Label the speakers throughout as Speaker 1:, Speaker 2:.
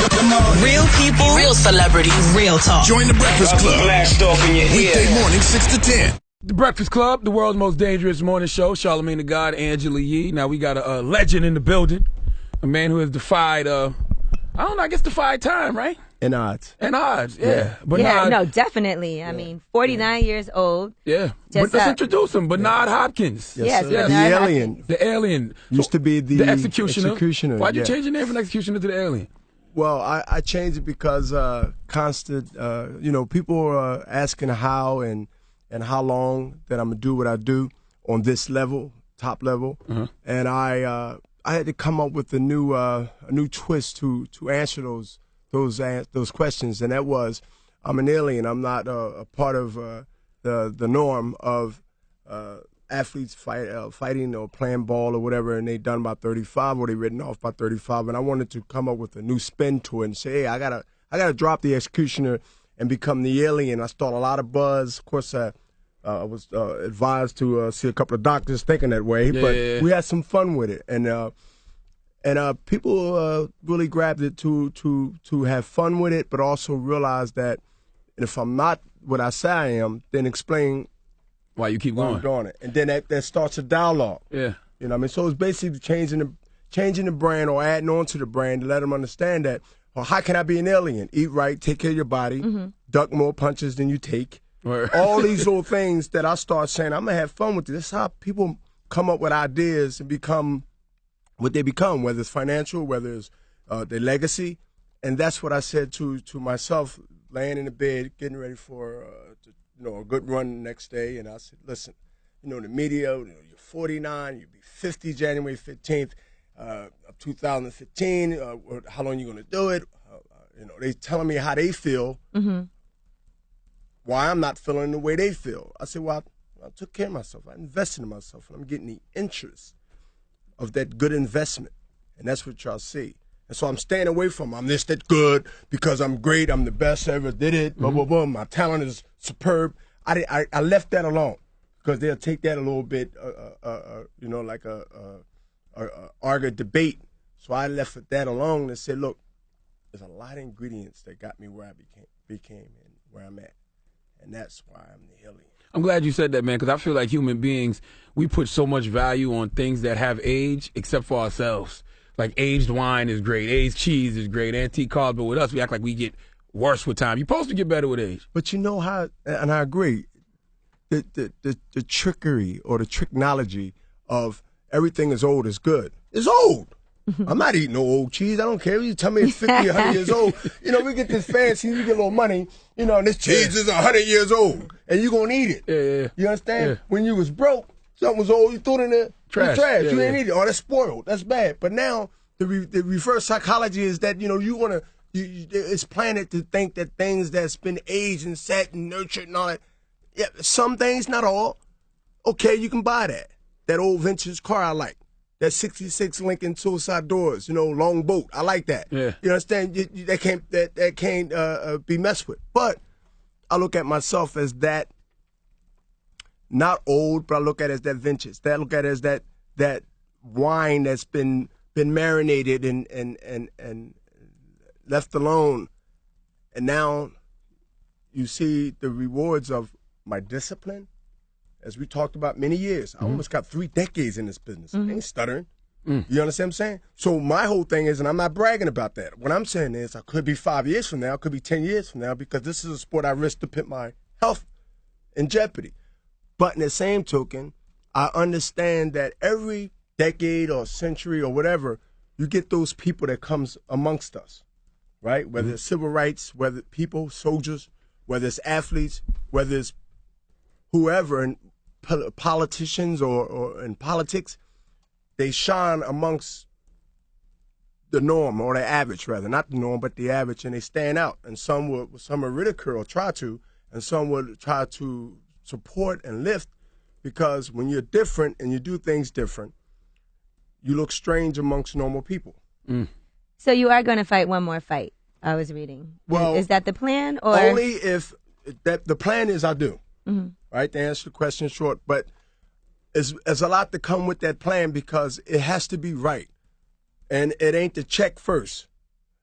Speaker 1: Real people, real celebrities, real talk.
Speaker 2: Join the Breakfast Club.
Speaker 3: Blast off in your
Speaker 2: Weekday
Speaker 3: ear.
Speaker 2: morning, 6 to 10.
Speaker 4: The Breakfast Club, the world's most dangerous morning show. Charlamagne the God, Angela Yee. Now we got a legend in the building. A man who has defied, defied time, right?
Speaker 5: And odds.
Speaker 4: And odds, yeah.
Speaker 6: No, definitely. I mean, 49 years old.
Speaker 4: Yeah. But let's introduce him. Bernard Hopkins.
Speaker 6: Yes,
Speaker 5: The
Speaker 6: Bernard
Speaker 5: alien.
Speaker 6: Hopkins.
Speaker 4: The alien.
Speaker 5: Used to be the
Speaker 4: executioner. Why'd you
Speaker 5: yeah.
Speaker 4: change your name from executioner to the alien?
Speaker 5: Well, I changed it because people are asking how and how long that I'm going to do what I do on this level, top level.
Speaker 4: Uh-huh.
Speaker 5: And I had to come up with a new twist to answer those questions, and that was, I'm an alien. I'm not a part of the norm of athletes fighting or playing ball or whatever, and they done by 35 or they written off by 35. And I wanted to come up with a new spin to it and say, hey, I gotta drop the executioner and become the alien. I started a lot of buzz. Of course, I was advised to see a couple of doctors thinking that way, but we had some fun with it, and people really grabbed it to have fun with it, but also realize that if I'm not what I say I am, then explain
Speaker 4: why you keep
Speaker 5: why
Speaker 4: going.
Speaker 5: I'm doing it, and then that starts a dialogue.
Speaker 4: Yeah,
Speaker 5: you know what I mean. So it's basically changing the brand or adding on to the brand to let them understand that. Well, how can I be an alien? Eat right, take care of your body, duck more punches than you take.
Speaker 4: Right.
Speaker 5: All these little things that I start saying, I'm gonna have fun with it. That's how people come up with ideas and become what they become, whether it's financial, whether it's their legacy. And that's what I said to myself, laying in the bed, getting ready for a good run the next day. And I said, listen, the media, you're 49, you'll be 50 January 15th of 2015. How long you going to do it? They telling me how they feel, why I'm not feeling the way they feel. I said, well, I took care of myself. I invested in myself, and I'm getting the interest of that good investment. And that's what y'all see. And so I'm staying away from, I'm that good because I'm great, I'm the best I ever did it, blah, blah, blah. My talent is superb. I left that alone because they'll take that a little bit, like a debate. So I left that alone and said, look, there's a lot of ingredients that got me where I became and where I'm at. And that's why I'm the alien.
Speaker 4: I'm glad you said that, man, because I feel like human beings, we put so much value on things that have age, except for ourselves. Like aged wine is great, aged cheese is great, antique cars, but with us, we act like we get worse with time. You're supposed to get better with age.
Speaker 5: But you know how, and I agree, the trickery or the technology of everything is old is good. It's old. I'm not eating no old cheese. I don't care. You tell me it's 50, 100 years old. We get this fancy, we get a little money, and this cheese is 100 years old, and you're going to eat it.
Speaker 4: Yeah.
Speaker 5: You understand?
Speaker 4: Yeah.
Speaker 5: When you was broke, something was old, you threw it in the trash.
Speaker 4: Yeah,
Speaker 5: you didn't eat it. Oh, that's spoiled. That's bad. But now, the reverse psychology is that, it's planted to think that things that's been aged and set and nurtured and all that, yeah, some things, not all, okay, you can buy that. That old vintage car I like. That 66 Lincoln suicide doors, long boat. I like that.
Speaker 4: Yeah.
Speaker 5: You understand? That can't be messed with. But I look at myself as that, not old, but I look at it as that vintage. I look at it as that wine that's been marinated and left alone. And now you see the rewards of my discipline. As we talked about many years, I almost got 3 decades in this business. I ain't stuttering. You understand what I'm saying? So my whole thing is, and I'm not bragging about that. What I'm saying is I could be 5 years from now, I could be 10 years from now, because this is a sport I risk to put my health in jeopardy. But in the same token, I understand that every decade or century or whatever, you get those people that comes amongst us, right? Whether it's civil rights, whether people, soldiers, whether it's athletes, whether it's whoever, and politicians or in politics, they shine amongst the norm, or the average rather, not the norm, but the average, and they stand out. And some will ridicule, or try to, and some will try to support and lift, because when you're different and you do things different, you look strange amongst normal people.
Speaker 6: So you are going to fight one more fight, I was reading.
Speaker 5: Well,
Speaker 6: is that the plan? Or
Speaker 5: only if the plan is I do. Right, to answer the question short, but there's a lot to come with that plan, because it has to be right, and it ain't the check first.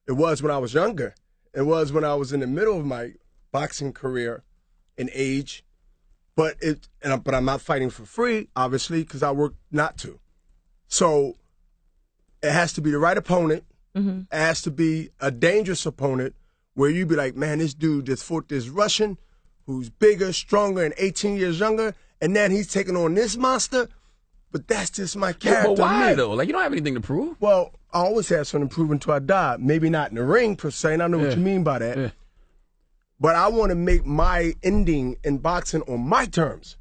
Speaker 5: It was when I was younger. It was when I was in the middle of my boxing career in age. But I'm not fighting for free, obviously, because I work not to. So it has to be the right opponent. It has to be a dangerous opponent where you be like, man, this dude just fought this Russian who's bigger, stronger, and 18 years younger, and then he's taking on this monster. But that's just my character.
Speaker 4: But why, though? Like, you don't have anything to prove.
Speaker 5: Well, I always have something to prove until I die. Maybe not in the ring, per se, and I know what you mean by that.
Speaker 4: Yeah.
Speaker 5: But I want to make my ending in boxing on my terms,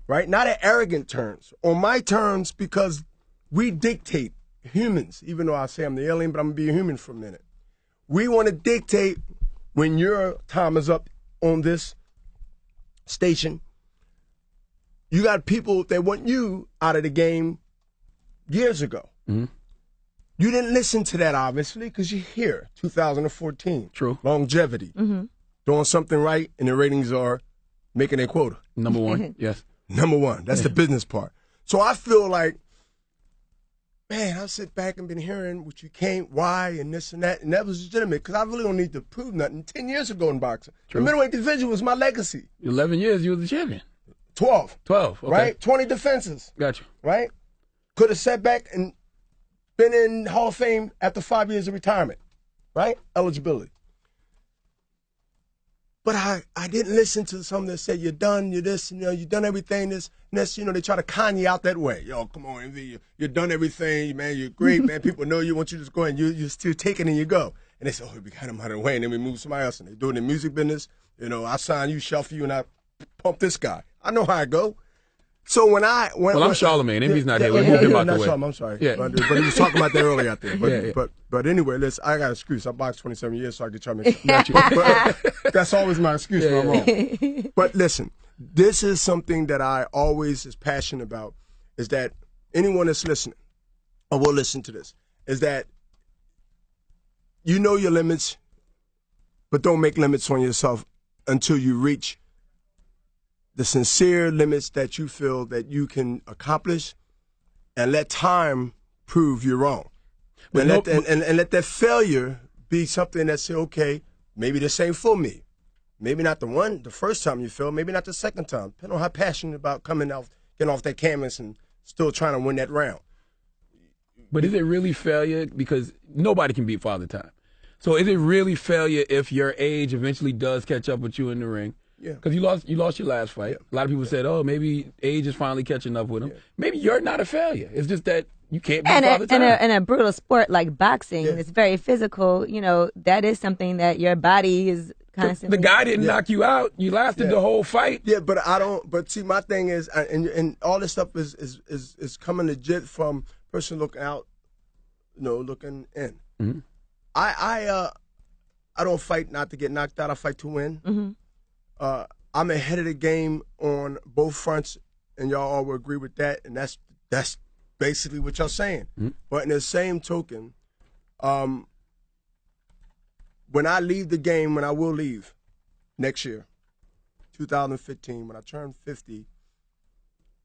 Speaker 5: right? Not at arrogant terms. On my terms, because we dictate, humans, even though I say I'm the alien, but I'm going to be a human for a minute. We want to dictate when your time is up on this station. You got people that want you out of the game years ago. You didn't listen to that, obviously, because you're here, 2014.
Speaker 4: True.
Speaker 5: Longevity. Doing something right, and the ratings are making their quota.
Speaker 4: Number one, yes.
Speaker 5: Number one. That's the business part. So I feel like, man, I sit back and been hearing what you came, why, and this and that was legitimate, because I really don't need to prove nothing. 10 years ago in boxing.
Speaker 4: True.
Speaker 5: The middleweight division was my legacy.
Speaker 4: 11 years, you were the champion.
Speaker 5: 12.
Speaker 4: 12, okay.
Speaker 5: Right? 20 defenses.
Speaker 4: Gotcha.
Speaker 5: Right? Could have sat back and been in Hall of Fame after 5 years of retirement. Right? Eligibility. But I didn't listen to some that said, you're done, you're this, you've done everything, this, and this, they try to con you out that way. Yo, come on, MV, you've done everything, man, you're great, man, people know you, want you to just go and you're still taking and you go. And they say, oh, we got him out of the way, and then we move somebody else, and they do it in the music business. I sign you, shuffle you, and I pump this guy. I know how I go. So when
Speaker 4: I'm Charlemagne. MV's not here. We moved him out the way.
Speaker 5: I'm sorry.
Speaker 4: Yeah.
Speaker 5: But he was talking about that earlier out there. But,
Speaker 4: Yeah.
Speaker 5: but anyway, listen, I got an excuse. I boxed 27 years, so I could try to make but that's always my excuse when I'm wrong. But listen, this is something that I always is passionate about, is that anyone that's listening, or will listen to this, is that you know your limits, but don't make limits on yourself until you reach the sincere limits that you feel that you can accomplish, and let time prove you're wrong. And let that failure be something that say, okay, maybe this ain't for me. Maybe not the first time you fail, maybe not the second time. Depending on how passionate about getting off that canvas and still trying to win that round.
Speaker 4: But is it really failure? Because nobody can beat Father Time. So is it really failure if your age eventually does catch up with you in the ring?
Speaker 5: Yeah.
Speaker 4: Because you lost your last fight. A lot of people said, oh, maybe age is finally catching up with him.
Speaker 5: Yeah.
Speaker 4: Maybe you're not a failure. It's just that you can't beat Father Time.
Speaker 6: In a brutal sport like boxing, it's very physical. That is something that your body is constantly.
Speaker 4: The guy didn't knock you out. You lasted the whole fight.
Speaker 5: Yeah, but I don't. But see, my thing is, and all this stuff is coming legit from person looking out, looking in.
Speaker 4: Mm-hmm.
Speaker 5: I don't fight not to get knocked out. I fight to win.
Speaker 6: Mm-hmm.
Speaker 5: I'm ahead of the game on both fronts, and y'all all will agree with that. And that's basically what y'all saying. Mm-hmm. But in the same token, when I leave the game, when I will leave next year, 2015, when I turn 50,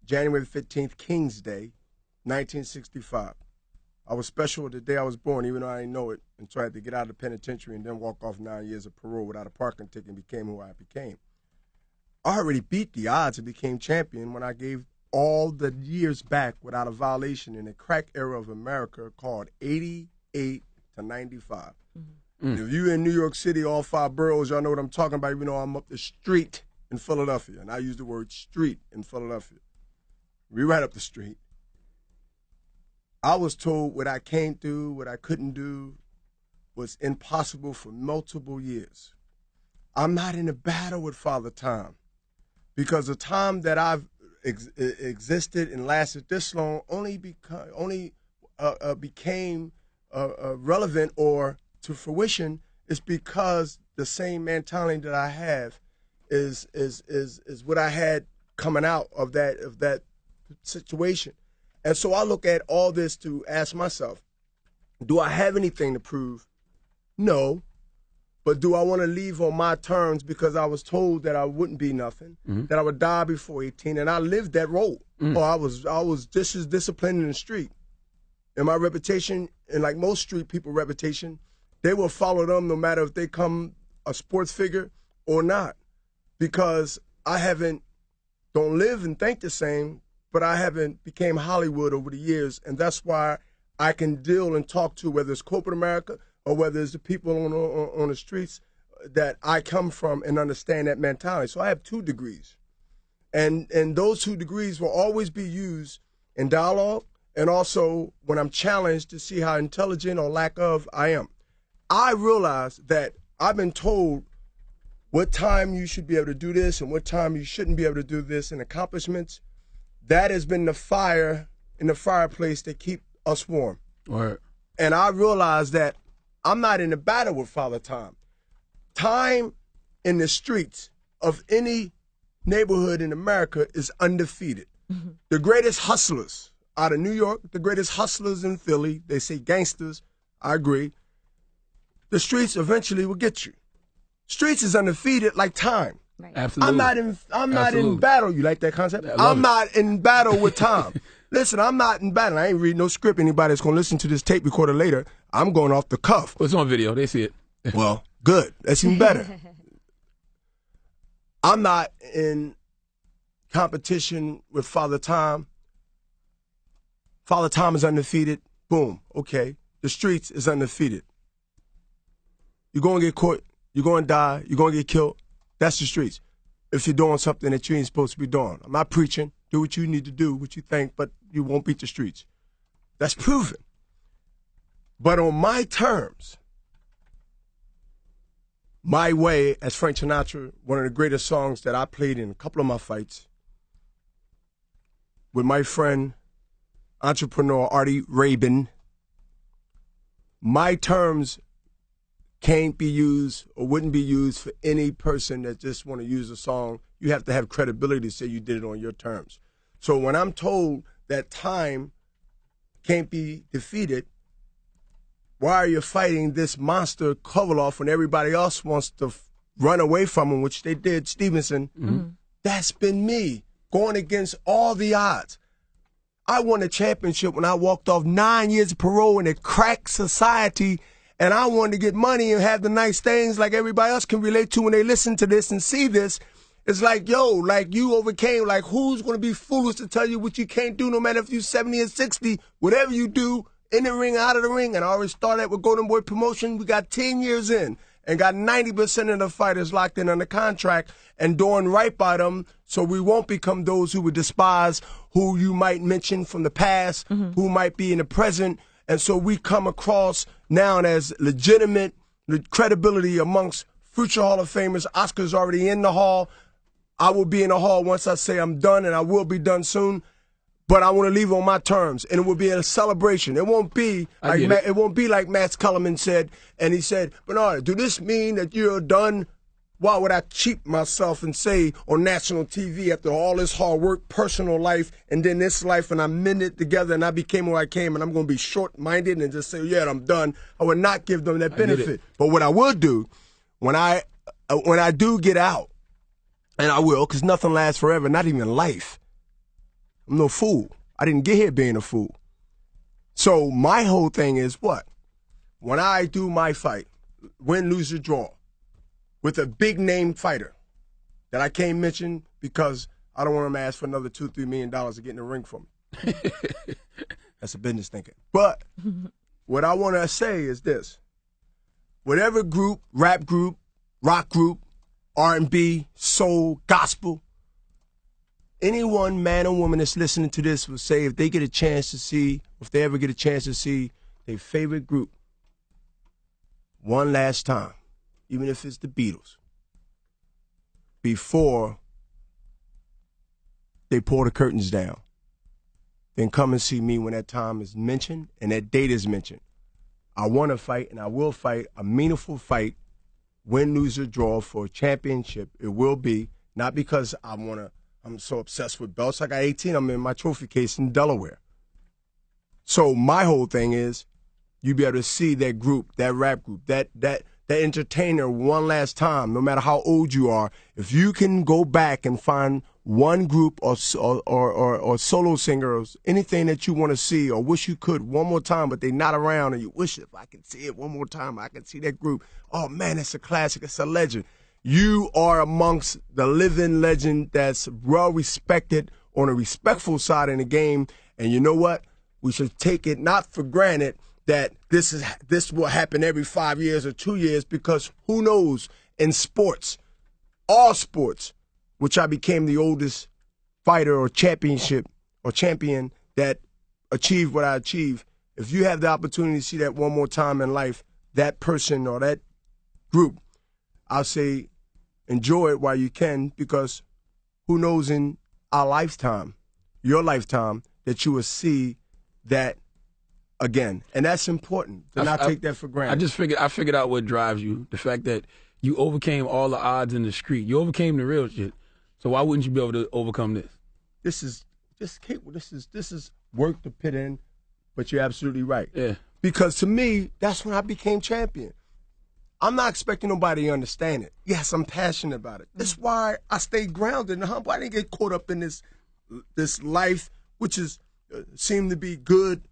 Speaker 5: January 15th, King's Day, 1965. I was special the day I was born, even though I didn't know it, until I had to get out of the penitentiary and then walk off 9 years of parole without a parking ticket and became who I became. I already beat the odds and became champion when I gave all the years back without a violation in the crack era of America called 88 to 95. Mm-hmm. If you in New York City, all 5 boroughs, y'all know what I'm talking about, even though I'm up the street in Philadelphia. And I use the word street in Philadelphia. We right up the street. I was told what I can't do, what I couldn't do, was impossible for multiple years. I'm not in a battle with Father Time, because the time that I've existed and lasted this long only became relevant or to fruition is because the same mentality that I have is what I had coming out of that situation. And so I look at all this to ask myself, do I have anything to prove? No. But do I want to leave on my terms because I was told that I wouldn't be nothing, that I would die before 18, and I lived that role. Or I was just as disciplined in the street. And my reputation, and like most street people reputation, they will follow them no matter if they come a sports figure or not. Because don't live and think the same, but I haven't became Hollywood over the years, and that's why I can deal and talk to, whether it's corporate America or whether it's the people on the streets that I come from and understand that mentality. So I have 2 degrees. And those 2 degrees will always be used in dialogue and also when I'm challenged to see how intelligent or lack of I am. I realize that I've been told what time you should be able to do this and what time you shouldn't be able to do this, and accomplishments. That has been the fire in the fireplace that keep us warm.
Speaker 4: Right.
Speaker 5: And I realize that I'm not in a battle with Father Time. Time in the streets of any neighborhood in America is undefeated. Mm-hmm. The greatest hustlers out of New York, the greatest hustlers in Philly, they say gangsters, I agree. The streets eventually will get you. Streets is undefeated like time.
Speaker 6: Right.
Speaker 4: Absolutely.
Speaker 5: I'm not in battle. You like that concept? I'm not in battle with time. Listen, I'm not in battle. I ain't reading no script. Anybody that's going to listen to this tape recorder later, I'm going off the cuff.
Speaker 4: Well, it's on video. They see it.
Speaker 5: Well, good. That's even better. I'm not in competition with Father Time. Father Time is undefeated. Boom. Okay. The streets is undefeated. You're going to get caught. You're going to die. You're going to get killed. That's the streets. If you're doing something that you ain't supposed to be doing. I'm not preaching. Do what you need to do, what you think, but you won't beat the streets. That's proven. But on my terms, my way, as Frank Sinatra, one of the greatest songs that I played in a couple of my fights with my friend, entrepreneur Artie Rabin. My terms can't be used or wouldn't be used for any person that just want to use a song. You have to have credibility to say you did it on your terms. So when I'm told that time can't be defeated, why are you fighting this monster Kovalev when everybody else wants to run away from him, which they did, Stevenson? Mm-hmm. That's been me, going against all the odds. I won a championship when I walked off 9 years of parole in a crack society, and I wanted to get money and have the nice things like everybody else can relate to when they listen to this and see this. It's like, yo, like you overcame, like who's going to be foolish to tell you what you can't do no matter if you're 70 or 60, whatever you do, in the ring, out of the ring. And I already started with Golden Boy Promotion. We got 10 years in and got 90% of the fighters locked in under contract and doing right by them, so we won't become those who would despise who you might mention from the past, who might be in the present. And so we come across now as legitimate credibility amongst future Hall of Famers. Oscar's already in the Hall. I will be in the Hall once I say I'm done, and I will be done soon. But I want to leave on my terms, and it will be a celebration. It won't be like it won't be like Max Kellerman said, and he said, Bernard, do this mean that you're done? Why would I cheat myself and say on national TV after all this hard work, personal life, and then this life, and I mended together, and I became who I came, and I'm going to be short-minded and just say, yeah, I'm done. I would not give them that benefit. But what I would do when I do get out, and I will, because nothing lasts forever, not even life. I'm no fool. I didn't get here being a fool. So my whole thing is what? When I do my fight, win, lose, or draw, with a big-name fighter that I can't mention because I don't want him to ask for another $2-3 million to get in the ring for me. That's a business thinking. But what I want to say is this. Whatever group, rap group, rock group, R&B, soul, gospel, anyone, man or woman that's listening to this will say if they get a chance to see, if they ever get a chance to see their favorite group one last time, even if it's the Beatles, before they pull the curtains down, then come and see me when that time is mentioned and that date is mentioned. I want to fight, and I will fight a meaningful fight, win, lose, or draw for a championship. It will be, not because I'm so obsessed with belts. I got 18. I'm in my trophy case in Delaware. So my whole thing is you be able to see that group, that rap group, that entertainer one last time, no matter how old you are. If you can go back and find one group or solo singers, anything that you want to see or wish you could one more time, but they're not around, and you wish if I could see it one more time, I could see that group. Oh man, it's a classic, it's a legend. You are amongst the living legend that's well respected on a respectful side in the game, and you know what? We should take it not for granted that this will happen every 5 years or 2 years, because who knows, in sports, all sports, which I became the oldest fighter or champion that achieved what I achieved. If you have the opportunity to see that one more time in life, that person or that group, I'll say enjoy it while you can, because who knows in our lifetime, your lifetime, that you will see that again. And that's important to not take that for granted.
Speaker 4: I figured out what drives you. The fact that you overcame all the odds in the street. You overcame the real shit. So why wouldn't you be able to overcome this?
Speaker 5: This is work to put in, but you're absolutely right.
Speaker 4: Yeah.
Speaker 5: Because to me, that's when I became champion. I'm not expecting nobody to understand it. Yes, I'm passionate about it. That's why I stay grounded and humble. I didn't get caught up in this life, which is seemed to be good,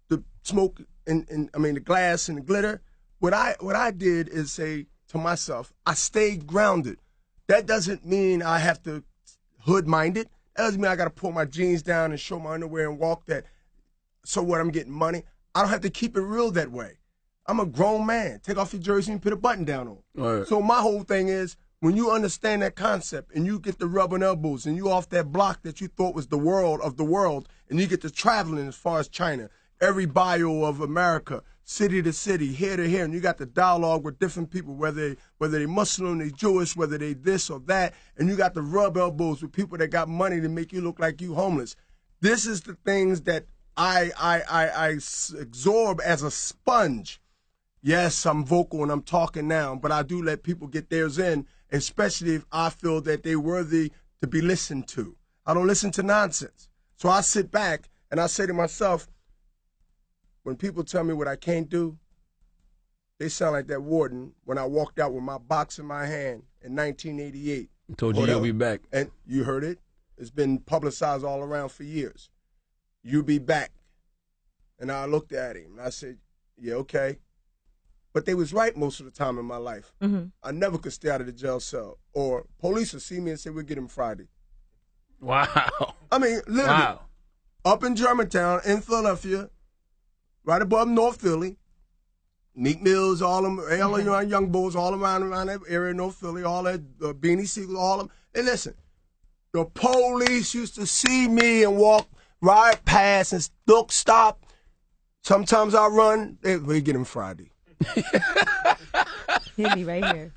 Speaker 5: the smoke and the glass and the glitter. What I did is say to myself, I stayed grounded. That doesn't mean I have to hood-minded. That doesn't mean I got to pull my jeans down and show my underwear and walk that. So what, I'm getting money? I don't have to keep it real that way. I'm a grown man. Take off your jersey and put a button down on.
Speaker 4: Right.
Speaker 5: So my whole thing is, when you understand that concept and you get the rubbing elbows and you off that block that you thought was the world of the world, and you get to traveling as far as China, every bio of America, city to city, here to here, and you got the dialogue with different people, whether they Muslim, they Jewish, whether they this or that, and you got the rub elbows with people that got money to make you look like you homeless. This is the things that I absorb as a sponge. Yes, I'm vocal and I'm talking now, but I do let people get theirs in, especially if I feel that they're worthy to be listened to. I don't listen to nonsense. So I sit back and I say to myself, when people tell me what I can't do, they sound like that warden when I walked out with my box in my hand in 1988.
Speaker 4: I told you you'll be back.
Speaker 5: And you heard it. It's been publicized all around for years. You'll be back. And I looked at him and I said, yeah, okay. But they was right most of the time in my life. Mm-hmm. I never could stay out of the jail cell. Or police would see me and say, we'll get him Friday.
Speaker 4: Wow.
Speaker 5: I mean, literally.
Speaker 4: Wow.
Speaker 5: Up in Germantown, in Philadelphia, right above North Philly, Meek Mills, all them, young bulls, all around that area, North Philly, all that, Beanie Siegel, all them. And listen, the police used to see me and walk right past and look, stop. Sometimes I run, we get him Friday.
Speaker 6: He'll be right here.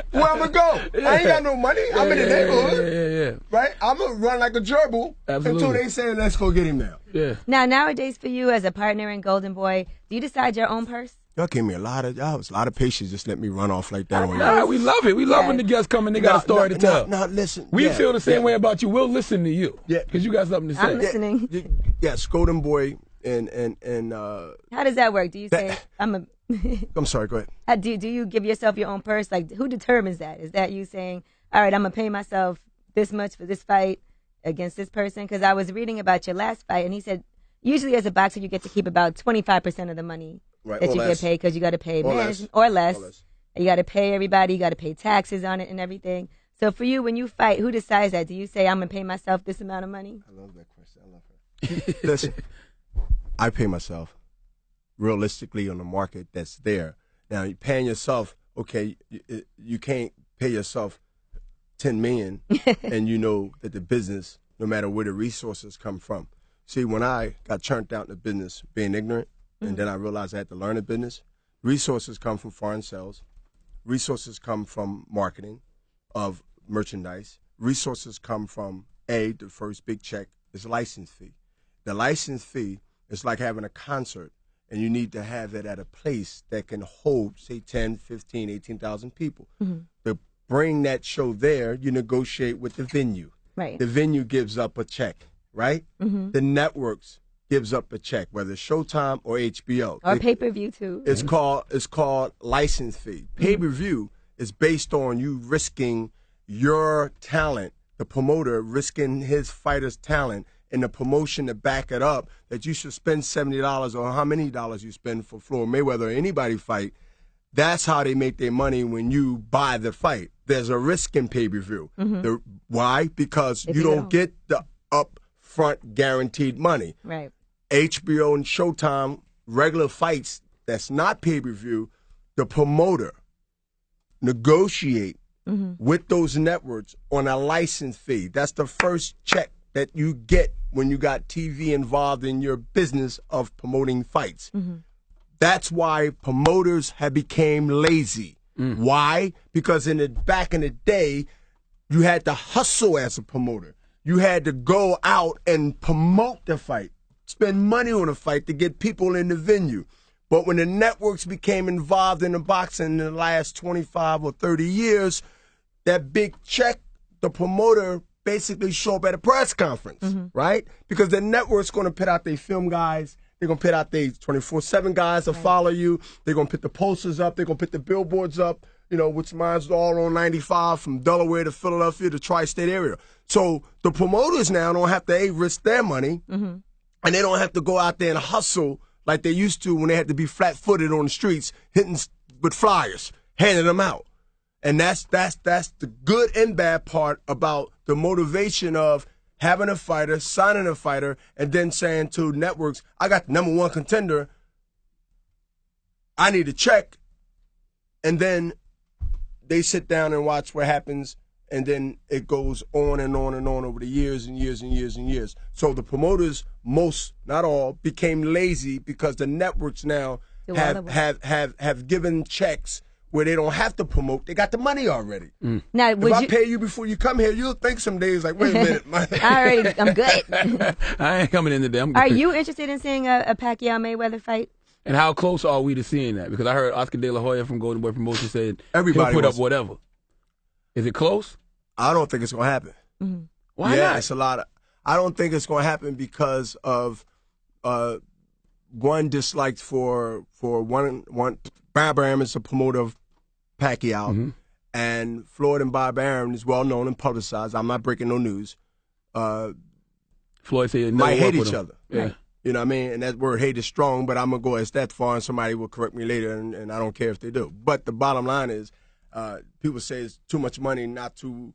Speaker 5: Where I'm going to go? I ain't got no money. I'm in the neighborhood.
Speaker 4: Yeah.
Speaker 5: Right? I'm going to run like a gerbil until they say, let's go get him now.
Speaker 4: Yeah.
Speaker 6: Now, nowadays, for you as a partner in Golden Boy, do you decide your own purse?
Speaker 5: Y'all gave me a lot of patience. Just let me run off like that on you.
Speaker 4: Nah, we love it. We love when the guests come and they got a story to tell.
Speaker 5: No, listen.
Speaker 4: We feel the same way about you. We'll listen to you. Yeah. Because you got something to say.
Speaker 6: I'm listening.
Speaker 5: Yes, Golden Boy and
Speaker 6: how does that work? Do you say,
Speaker 5: I'm sorry, go ahead.
Speaker 6: Do you give yourself your own purse? Like, who determines that? Is that you saying, all right, I'm going to pay myself this much for this fight against this person? Because I was reading about your last fight, and he said, usually as a boxer, you get to keep about 25% of the money that you get paid, because you got to pay management, or less. You got to pay everybody. You got to pay taxes on it and everything. So for you, when you fight, who decides that? Do you say, I'm going to pay myself this amount of money?
Speaker 5: I love that question. I love her. Listen, I pay myself realistically on the market that's there. Now, you're paying yourself, okay, you can't pay yourself $10 million and you know that the business, no matter where the resources come from. See, when I got turned out in the business being ignorant, and then I realized I had to learn the business, resources come from foreign sales, resources come from marketing of merchandise, resources come from, the first big check is a license fee. The license fee is like having a concert, and you need to have it at a place that can hold, say, 10, 15, 18,000 people. Mm-hmm. To bring that show there, you negotiate with the venue.
Speaker 6: Right.
Speaker 5: The venue gives up a check, right? Mm-hmm. The networks gives up a check, whether it's Showtime or HBO.
Speaker 6: Or pay-per-view, too.
Speaker 5: It's called license fee. Pay-per-view is based on you risking your talent, the promoter risking his fighter's talent and the promotion to back it up, that you should spend $70 or how many dollars you spend for Floyd Mayweather or anybody fight. That's how they make their money when you buy the fight. There's a risk in pay-per-view. Why? Because you don't get the upfront guaranteed money.
Speaker 6: Right.
Speaker 5: HBO and Showtime, regular fights that's not pay-per-view, the promoter negotiate with those networks on a license fee. That's the first check that you get when you got TV involved in your business of promoting fights. That's why promoters have became lazy. Why? Because back in the day, you had to hustle as a promoter. You had to go out and promote the fight, spend money on a fight to get people in the venue. But when the networks became involved in the boxing in the last 25 or 30 years, that big check, the promoter basically show up at a press conference, right? Because the network's going to put out their film guys. They're going to put out their 24/7 guys to follow you. They're going to put the posters up. They're going to put the billboards up, which mine's all on 95 from Delaware to Philadelphia to tri-state area. So the promoters now don't have to risk their money, and they don't have to go out there and hustle like they used to when they had to be flat-footed on the streets, hitting with flyers, handing them out. And that's the good and bad part about the motivation of having a fighter, signing a fighter, and then saying to networks, I got the #1 contender, I need a check. And then they sit down and watch what happens, and then it goes on and on and on over the years and years and years and years. So the promoters, most, not all, became lazy because the networks now have given checks where they don't have to promote. They got the money already.
Speaker 6: Now,
Speaker 5: if I pay you before you come here, you'll think some days like, wait a minute.
Speaker 6: I'm good.
Speaker 4: I ain't coming in today. I'm good.
Speaker 6: Are you interested in seeing a Pacquiao-Mayweather fight?
Speaker 4: And how close are we to seeing that? Because I heard Oscar De La Hoya from Golden Boy Promotions said
Speaker 5: everybody
Speaker 4: he'll put up whatever. Is it close?
Speaker 5: I don't think it's going to happen.
Speaker 4: Why not?
Speaker 5: It's a lot of. I don't think it's going to happen because of one dislike for one. Bob Arum is a promoter of Pacquiao, and Floyd and Bob Arum is well known and publicized. I'm not breaking no news.
Speaker 4: Floyd said
Speaker 5: might hate each other.
Speaker 4: Yeah.
Speaker 5: Right? You know what I mean? And that word hate is strong, but I'm going to go as that far, and somebody will correct me later, and I don't care if they do. But the bottom line is, people say it's too much money not to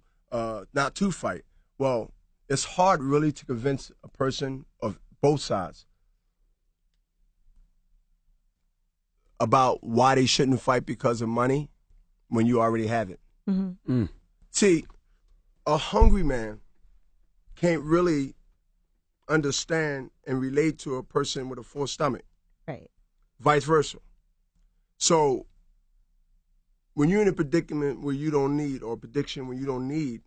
Speaker 5: fight. Well, it's hard really to convince a person of both sides about why they shouldn't fight because of money when you already have it. See, a hungry man can't really understand and relate to a person with a full stomach.
Speaker 6: Right.
Speaker 5: Vice versa. So when you're in a predicament where you don't need, or a prediction where you don't need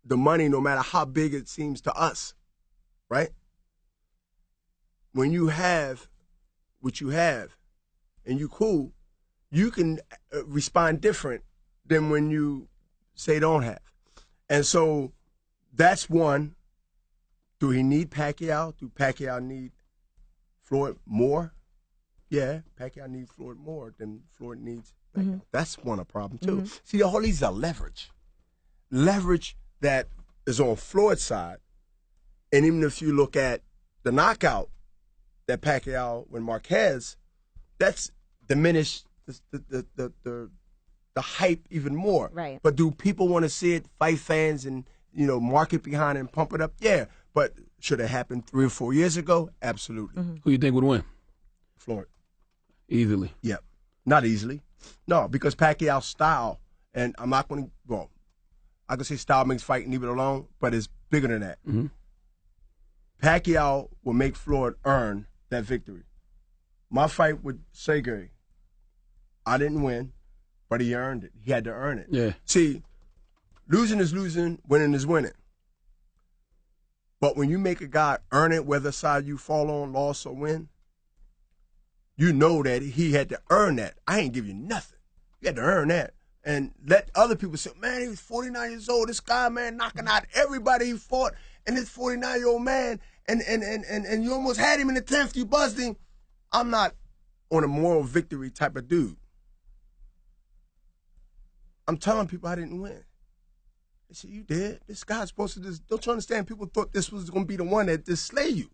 Speaker 5: the money, no matter how big it seems to us, right? When you have what you have and you cool, you can respond different than when you say don't have. And so that's one. Do he need Pacquiao? Do Pacquiao need Floyd more? Yeah, Pacquiao needs Floyd more than Floyd needs Pacquiao. That's a problem too. See, all these are leverage. Leverage that is on Floyd's side. And even if you look at the knockout that Pacquiao with Marquez, that's diminished the hype even more.
Speaker 6: Right.
Speaker 5: But do people want to see it, fight fans, and market behind it and pump it up? Yeah. But should it happen 3 or 4 years ago? Absolutely.
Speaker 4: Who you think would win?
Speaker 5: Floyd.
Speaker 4: Easily.
Speaker 5: Yep. Not easily. No, because Pacquiao's style, and I'm not going to, well, I can say style makes fight and leave it alone, but it's bigger than that. Pacquiao will make Floyd earn that victory. My fight with Sergey, I didn't win, but he earned it. He had to earn it.
Speaker 4: Yeah.
Speaker 5: See, losing is losing, winning is winning. But when you make a guy earn it, whether side you fall on, loss or win, you know that he had to earn that. I ain't give you nothing. You had to earn that. And let other people say, man, he was 49 years old. This guy, man, knocking out everybody he fought. And this 49-year-old man, and you almost had him in the 10th. You buzzed him. I'm not on a moral victory type of dude. I'm telling people I didn't win. They said, you did? This guy's supposed to just, don't you understand? People thought this was going to be the one that just slay you.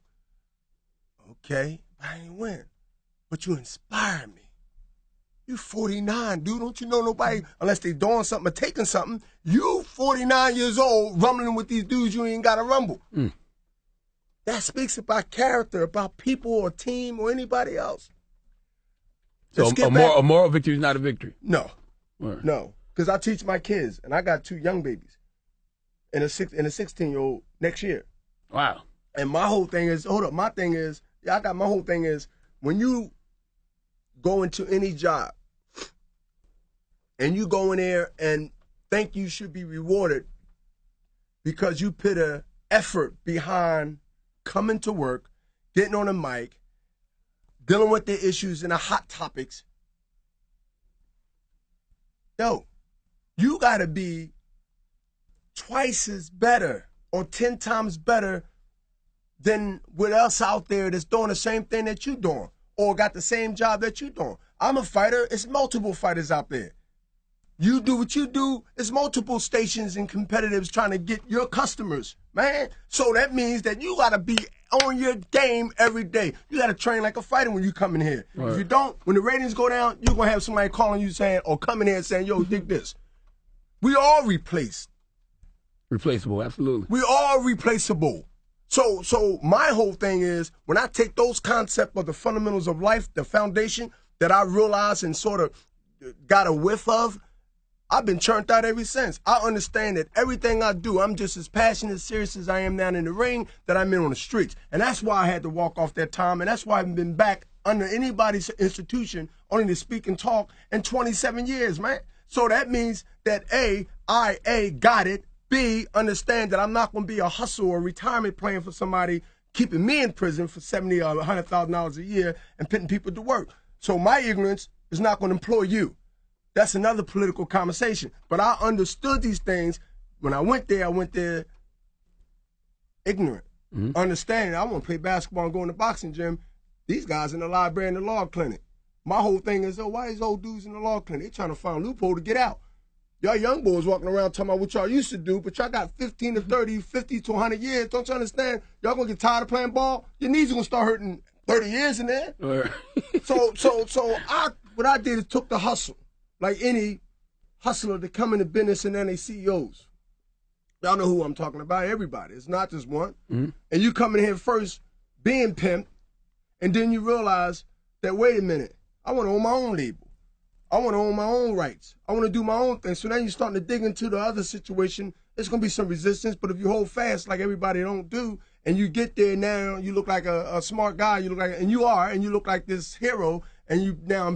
Speaker 5: Okay, I didn't win. But you inspired me. You 49, dude. Don't you know nobody, unless they doing something or taking something, you 49 years old rumbling with these dudes you ain't got to rumble. That speaks about character, about people or team or anybody else.
Speaker 4: So a moral victory is not a victory?
Speaker 5: No.
Speaker 4: Right.
Speaker 5: No. Because I teach my kids, and I got 2 young babies and a 16-year-old next year.
Speaker 4: Wow.
Speaker 5: And my whole thing is, my whole thing is, when you go into any job and you go in there and think you should be rewarded because you put an effort behind coming to work, getting on a mic, dealing with the issues and the hot topics, yo, you got to be twice as better or 10 times better than what else out there that's doing the same thing that you doing or got the same job that you doing. I'm a fighter. It's multiple fighters out there. You do what you do. It's multiple stations and competitors trying to get your customers, man. So that means that you got to be on your game every day. You got to train like a fighter when you come in here. Right. If you don't, when the ratings go down, you're going to have somebody calling you saying, or coming here and saying, yo, dig this. We all
Speaker 4: replaceable, absolutely.
Speaker 5: We all replaceable. So my whole thing is, when I take those concepts of the fundamentals of life, the foundation that I realized and sort of got a whiff of, I've been churned out ever since. I understand that everything I do, I'm just as passionate, serious as I am down in the ring that I'm in on the streets. And that's why I had to walk off that time, and that's why I haven't been back under anybody's institution, only to speak and talk, in 27 years, man. So that means that I got it, B, understand that I'm not going to be a hustle or retirement plan for somebody keeping me in prison for $70,000 or $100,000 a year and putting people to work. So my ignorance is not going to employ you. That's another political conversation. But I understood these things. When I went there ignorant. Understanding, I want to play basketball and go in the boxing gym. These guys in the library and the law clinic. My whole thing is, why these old dudes in the law clinic? They trying to find a loophole to get out. Y'all young boys walking around talking about what y'all used to do, but y'all got 15 to 30, 50 to 100 years. Don't you understand? Y'all going to get tired of playing ball? Your knees are going to start hurting 30 years in there. So what I did is took the hustle. Like any hustler to come into business and then they CEOs. Y'all know who I'm talking about, everybody. It's not just one. And you come in here first being pimped, and then you realize that, wait a minute, I want to own my own label. I want to own my own rights. I want to do my own thing. So now you're starting to dig into the other situation. There's going to be some resistance, but if you hold fast like everybody don't do, and you get there now, you look like a smart guy, you look like, and you are, and you look like this hero, and you now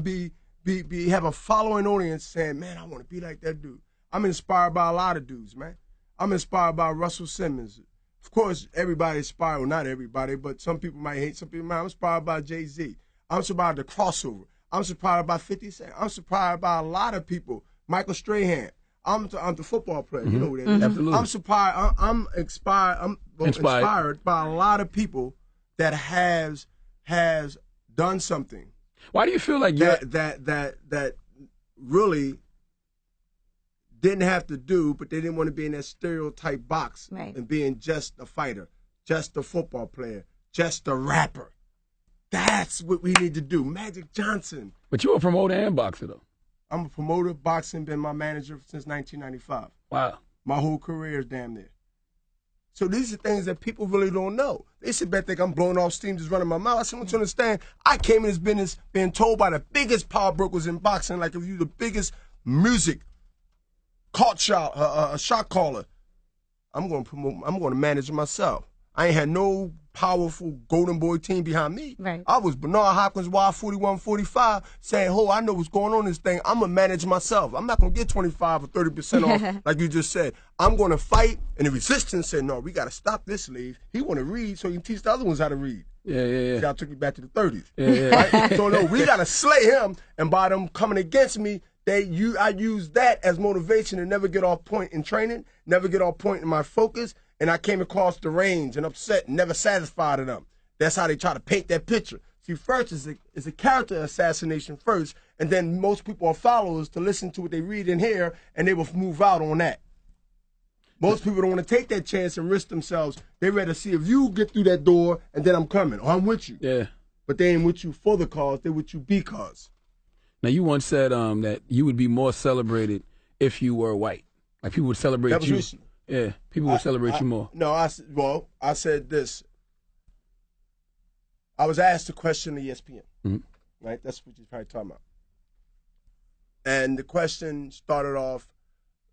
Speaker 5: have a following audience saying, man, I want to be like that dude. I'm inspired by a lot of dudes, man. I'm inspired by Russell Simmons. Of course, everybody inspired, well, not everybody, but some people might hate, some people might. I'm inspired by Jay-Z. I'm inspired by the crossover. I'm inspired by 50 Cent. I'm inspired by a lot of people. Michael Strahan. I'm the football player. You know who that is.
Speaker 4: Absolutely.
Speaker 5: I'm inspired by a lot of people that has done something.
Speaker 4: Why do you feel like
Speaker 5: that really didn't have to do, but they didn't want to be in that stereotype box and being just a fighter, just a football player, just a rapper. That's what we need to do. Magic Johnson.
Speaker 4: But you're a promoter and boxer, though.
Speaker 5: I'm a promoter, boxing, been my manager since 1995.
Speaker 4: Wow.
Speaker 5: My whole career is damn near. So these are things that people really don't know. They sit back think I'm blowing off steam, just running my mouth. I said, I want you to understand, I came in this business being told by the biggest power brokers in boxing, like if you're the biggest music shot caller, I'm going to manage it myself. I ain't had no powerful golden boy team behind me.
Speaker 6: Right.
Speaker 5: I was Bernard Hopkins, Wild 41, 45, saying, I know what's going on in this thing. I'm going to manage myself. I'm not going to get 25 or 30% off like you just said. I'm going to fight. And the resistance said, no, we got to stop this slave. He want to read so he can teach the other ones how to read.
Speaker 4: Yeah.
Speaker 5: Y'all took me back to the 30s.
Speaker 4: Yeah.
Speaker 5: Right? So, no, we got to slay him. And by them coming against me, I use that as motivation to never get off point in training, never get off point in my focus. And I came across the range and upset and never satisfied of them. That's how they try to paint that picture. See, first is a character assassination first, and then most people are followers to listen to what they read and hear, and they will move out on that. Most people don't want to take that chance and risk themselves. They rather see if you get through that door, and then I'm coming, or I'm with you.
Speaker 4: Yeah.
Speaker 5: But they ain't with you for the cause, they're with you because.
Speaker 4: Now, you once said that you would be more celebrated if you were white. Like, people would celebrate
Speaker 5: That was
Speaker 4: you.
Speaker 5: recent.
Speaker 4: Yeah, people would celebrate you more.
Speaker 5: No, I said this. I was asked a question on ESPN, right? That's what you're probably talking about. And the question started off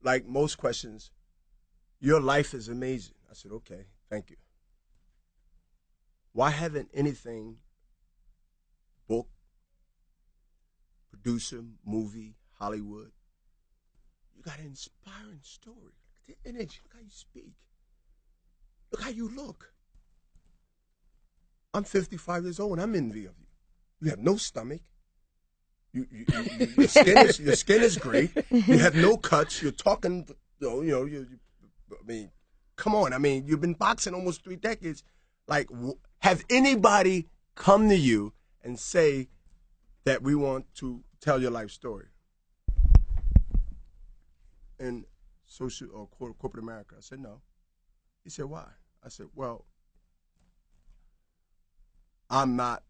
Speaker 5: like most questions, your life is amazing. I said, okay, thank you. Why haven't anything, book, producer, movie, Hollywood, you got an inspiring story. Look at the energy, look how you speak. Look how you look. I'm 55 years old and I'm envy of you. You have no stomach. Your skin is great. You have no cuts. You're talking, I mean, come on. I mean, you've been boxing almost 3 decades. Like, have anybody come to you and say that we want to tell your life story? In social or corporate America. I said, no. He said, why? I said, well, I'm not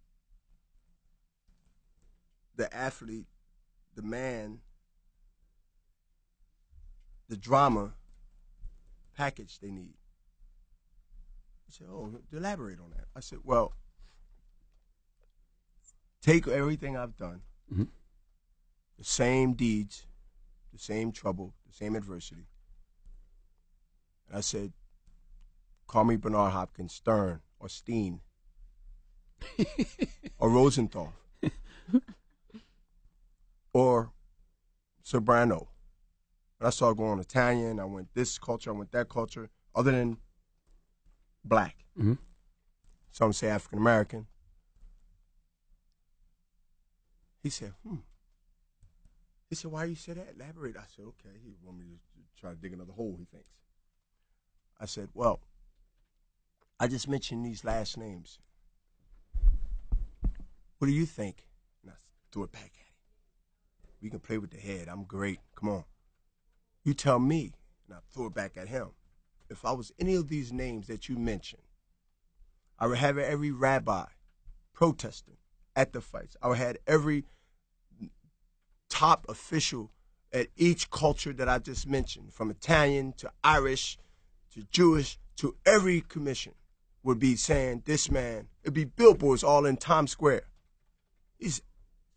Speaker 5: the athlete, the man, the drama package they need. He said, oh, elaborate on that. I said, well, take everything I've done, the same deeds, the same trouble, the same adversity. And I said, call me Bernard Hopkins, Stern, or Steen. Or Rosenthal, or Sobrano. And I started going Italian. I went this culture. I went that culture. Other than black, some say African American. He said, He said, why you say that? Elaborate. I said, okay. He want me to try to dig another hole. He thinks. I said, well, I just mentioned these last names. What do you think? And I threw it back at him. We can play with the head. I'm great. Come on. You tell me. And I threw it back at him. If I was any of these names that you mentioned, I would have every rabbi protesting at the fights. I would have every top official at each culture that I just mentioned, from Italian to Irish to Jewish to every commission, would be saying, this man, it'd be billboards all in Times Square. He's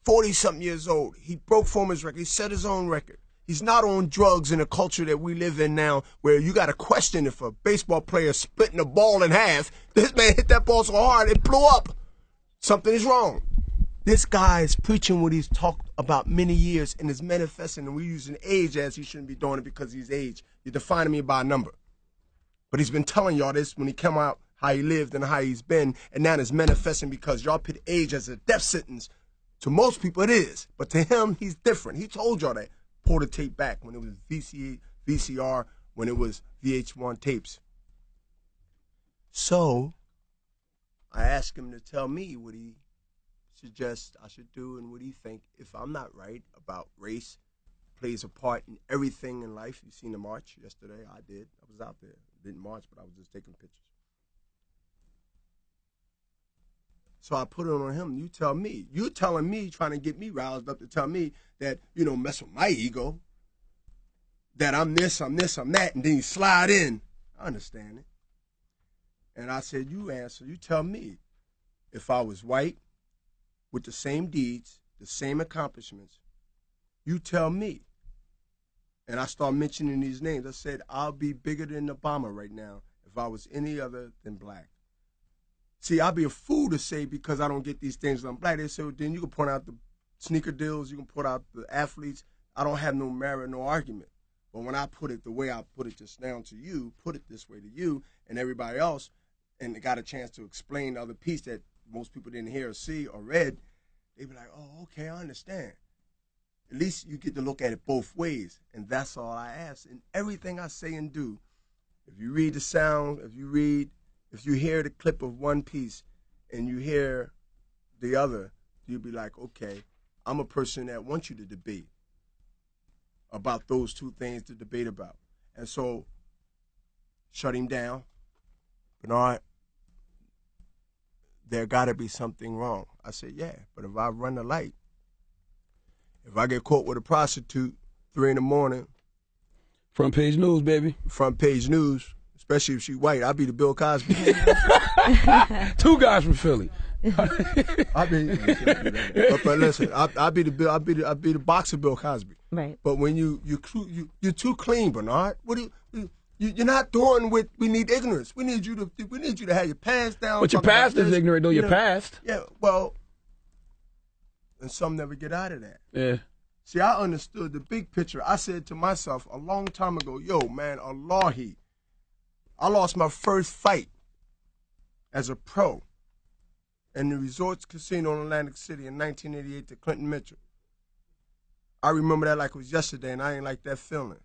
Speaker 5: 40-something years old. He broke Foreman's record. He set his own record. He's not on drugs in a culture that we live in now where you got to question if a baseball player is splitting a ball in half. This man hit that ball so hard it blew up. Something is wrong. This guy is preaching what he's talked about many years and is manifesting, and we're using age as he shouldn't be doing it because he's age. You're defining me by a number. But he's been telling y'all this when he came out, how he lived and how he's been, and now it's manifesting because y'all put age as a death sentence. To most people it is, but to him, he's different. He told y'all that. Pull the tape back when it was VCR, when it was VH1 tapes. So I asked him to tell me what he suggests I should do and what he think, if I'm not right about race, plays a part in everything in life. You seen the march yesterday? I did. I was out there. Didn't march, but I was just taking pictures. So I put it on him. You tell me. You telling me, trying to get me roused up to tell me that, mess with my ego. That I'm this, I'm that, and then you slide in. I understand it. And I said, you answer. You tell me. If I was white, with the same deeds, the same accomplishments, you tell me. And I start mentioning these names. I said, I'll be bigger than Obama right now if I was any other than black. See, I'd be a fool to say because I don't get these things when I'm black. They say, well, then you can point out the sneaker deals, you can put out the athletes. I don't have no merit, no argument. But when I put it the way I put it just now to you, put it this way to you and everybody else, and they got a chance to explain the other piece that most people didn't hear or see or read, they be like, oh, okay, I understand. At least you get to look at it both ways, and that's all I ask. And everything I say and do, if you read the sound, if you hear the clip of One Piece and you hear the other, you'd be like, okay, I'm a person that wants you to debate about those two things to debate about. And so, shut him down. Bernard, there got to be something wrong. I said, yeah, but if I run the light, if I get caught with a prostitute 3 in the morning.
Speaker 4: Front page news, baby.
Speaker 5: Front page news, especially if she white. I'll be the Bill Cosby.
Speaker 4: 2 guys from Philly.
Speaker 5: I'll be, but listen, I'll be the boxer Bill Cosby.
Speaker 6: Right.
Speaker 5: But when you're too clean, Bernard. What do you're not doing what we need ignorance. We need you to have your pants down.
Speaker 4: But your past is ignorant, though. Your past.
Speaker 5: Yeah. Well, and some never get out of that.
Speaker 4: Yeah.
Speaker 5: See, I understood the big picture. I said to myself a long time ago, yo, man, Allahi, I lost my first fight as a pro in the Resorts Casino in Atlantic City in 1988 to Clinton Mitchell. I remember that like it was yesterday, and I ain't like that feeling.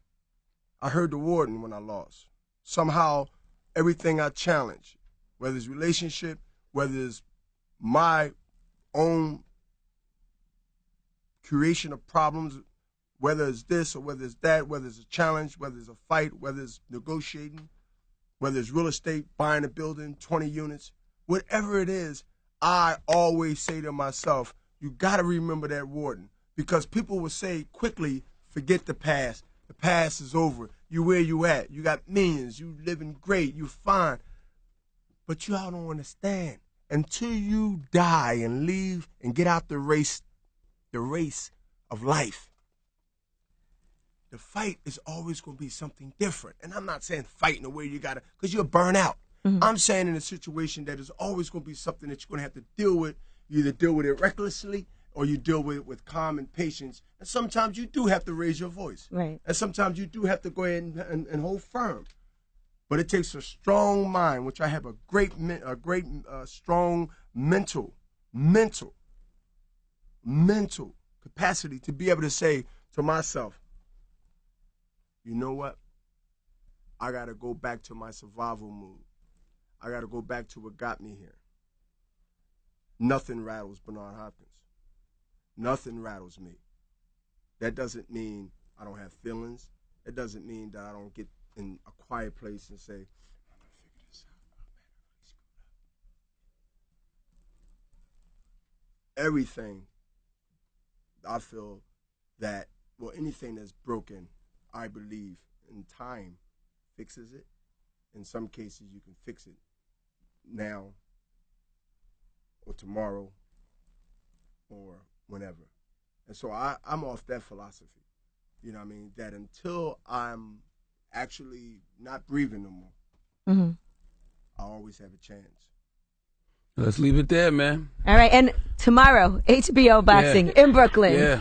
Speaker 5: I heard the warden when I lost. Somehow, everything I challenged, whether it's relationship, whether it's my own creation of problems, whether it's this or whether it's that, whether it's a challenge, whether it's a fight, whether it's negotiating, whether it's real estate, buying a building, 20 units, whatever it is, I always say to myself, you got to remember that warden. Because people will say quickly, forget the past. The past is over. You where you at. You got millions. You living great. You fine. But you all don't understand. Until you die and leave and get out the race of life, the fight is always going to be something different. And I'm not saying fight in a way you got to, because you'll burn out. Mm-hmm. I'm saying in a situation that is always going to be something that you're going to have to deal with. You either deal with it recklessly or you deal with it with calm and patience. And sometimes you do have to raise your voice.
Speaker 6: Right.
Speaker 5: And sometimes you do have to go ahead and hold firm. But it takes a strong mind, which I have a great strong mental capacity to be able to say to myself, you know what? I got to go back to my survival mood. I got to go back to what got me here. Nothing rattles Bernard Hopkins. Nothing rattles me. That doesn't mean I don't have feelings. It doesn't mean that I don't get in a quiet place and say, I'm going to figure this out. Oh, man, I really screwed up. Everything, I feel that, well, anything that's broken, I believe in time fixes it. In some cases, you can fix it now or tomorrow or whenever. And so I'm off that philosophy. You know what I mean? That until I'm actually not breathing no more, mm-hmm. I always have a chance.
Speaker 4: Let's leave it there, man.
Speaker 6: All right. And tomorrow, HBO Boxing in Brooklyn.
Speaker 5: Yeah.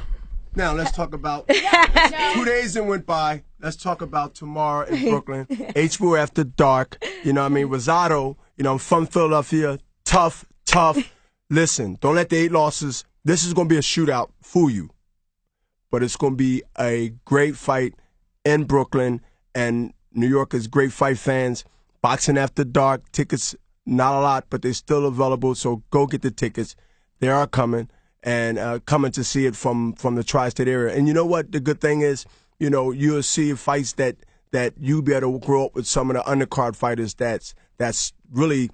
Speaker 5: Now let's talk about 2 days that went by. Let's talk about tomorrow in Brooklyn. HBO After Dark. You know what I mean? Rosado, you know, I'm from Philadelphia. Tough. Listen, don't let the 8 losses. This is going to be a shootout. Fool you. But it's going to be a great fight in Brooklyn. And New York is great fight fans. Boxing After Dark. Tickets, not a lot, but they're still available. So go get the tickets. They are coming. And coming to see it from the tri-state area. And you know what? The good thing is, you know, you'll see fights that you be able to grow up with some of the undercard fighters that's really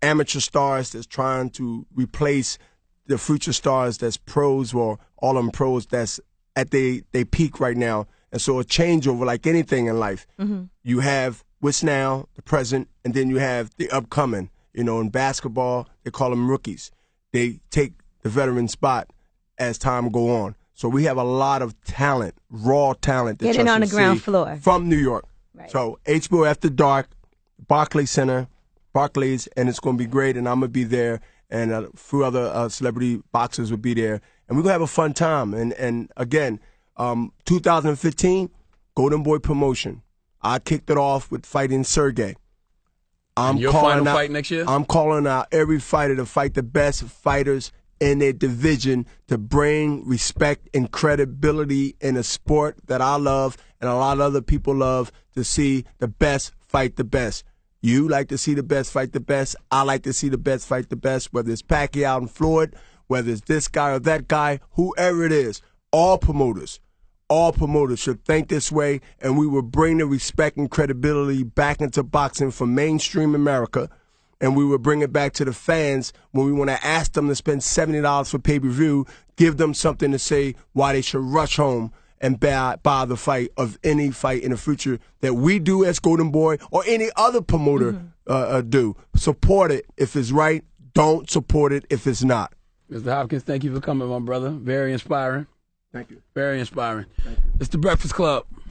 Speaker 5: amateur stars that's trying to replace the future stars that's pros or all them pros that's at they peak right now. And so a changeover like anything in life. Mm-hmm. You have what's now, the present, and then you have the upcoming. You know, in basketball, they call them rookies. They take the veteran spot as time go on. So we have a lot of talent, raw talent. That
Speaker 6: getting on the ground floor.
Speaker 5: From New York. Right. So HBO After Dark, Barclays Center, Barclays, and it's going to be great, and I'm going to be there, and a few other celebrity boxers will be there. And we're going to have a fun time. And again, 2015, Golden Boy Promotion. I kicked it off with fighting Sergey.
Speaker 4: Your final fight next year?
Speaker 5: I'm calling out every fighter to fight the best fighters in their division to bring respect and credibility in a sport that I love and a lot of other people love, to see the best fight the best. You like to see the best fight the best. I like to see the best fight the best, whether it's Pacquiao and Floyd, whether it's this guy or that guy, whoever it is. All promoters should think this way, and we will bring the respect and credibility back into boxing for mainstream America, and we will bring it back to the fans when we want to ask them to spend $70 for pay-per-view, give them something to say why they should rush home and buy the fight of any fight in the future that we do as Golden Boy or any other promoter do. Support it if it's right. Don't support it if it's not.
Speaker 4: Mr. Hopkins, thank you for coming, my brother. Very inspiring.
Speaker 5: Thank you.
Speaker 4: Very inspiring. It's The Breakfast Club.